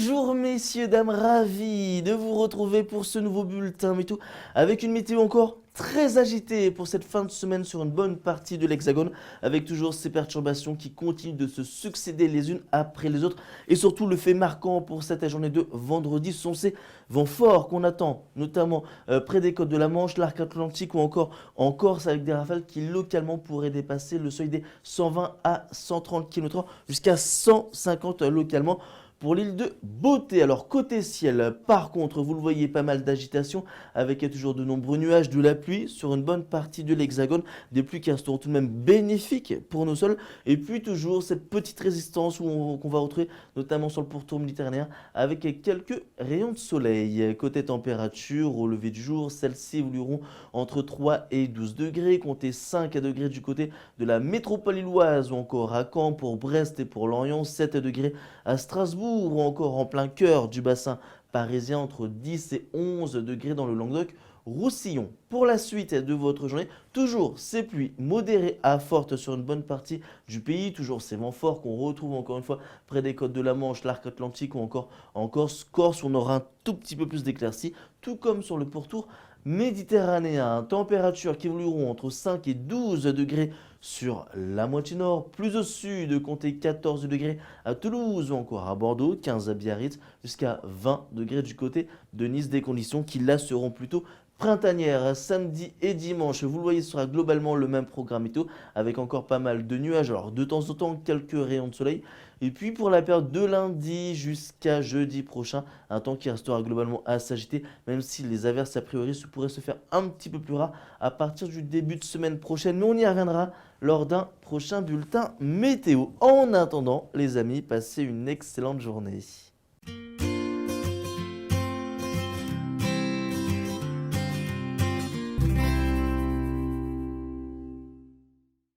Bonjour messieurs, dames, ravi de vous retrouver pour ce nouveau bulletin météo avec une météo encore très agitée pour cette fin de semaine sur une bonne partie de l'Hexagone avec toujours ces perturbations qui continuent de se succéder les unes après les autres et surtout le fait marquant pour cette journée de vendredi ce sont ces vents forts qu'on attend notamment près des côtes de la Manche, l'arc atlantique ou encore en Corse avec des rafales qui localement pourraient dépasser le seuil des 120 à 130 km/h jusqu'à 150 localement pour l'île de Beauté. Alors côté ciel, par contre, vous le voyez, pas mal d'agitation avec toujours de nombreux nuages, de la pluie sur une bonne partie de l'Hexagone, des pluies qui resteront tout de même bénéfiques pour nos sols. Et puis toujours cette petite résistance qu'on va retrouver notamment sur le pourtour méditerranéen avec quelques rayons de soleil. Côté température, au lever du jour, celles-ci évolueront entre 3 et 12 degrés, comptez 5 degrés du côté de la métropole illoise ou encore à Caen pour Brest et pour Lorient, 7 degrés à Strasbourg ou encore en plein cœur du bassin parisien entre 10 et 11 degrés dans le Languedoc-Roussillon. Pour la suite de votre journée, toujours ces pluies modérées à fortes sur une bonne partie du pays, toujours ces vents forts qu'on retrouve encore une fois près des côtes de la Manche, l'arc atlantique ou encore en Corse où on aura un tout petit peu plus d'éclaircies, tout comme sur le pourtour méditerranéen. Températures qui évolueront entre 5 et 12 degrés sur la moitié nord, plus au sud, comptez 14 degrés à Toulouse ou encore à Bordeaux, 15 à Biarritz, jusqu'à 20 degrés du côté de Nice, des conditions qui là seront plutôt printanières. Samedi et dimanche, vous le voyez, ce sera globalement le même programme météo avec encore pas mal de nuages, alors de temps en temps quelques rayons de soleil. Et puis pour la période de lundi jusqu'à jeudi prochain, un temps qui restera globalement assez agité, même si les averses a priori pourraient se faire un petit peu plus rares à partir du début de semaine prochaine. Mais on y reviendra lors d'un prochain bulletin météo. En attendant, les amis, passez une excellente journée.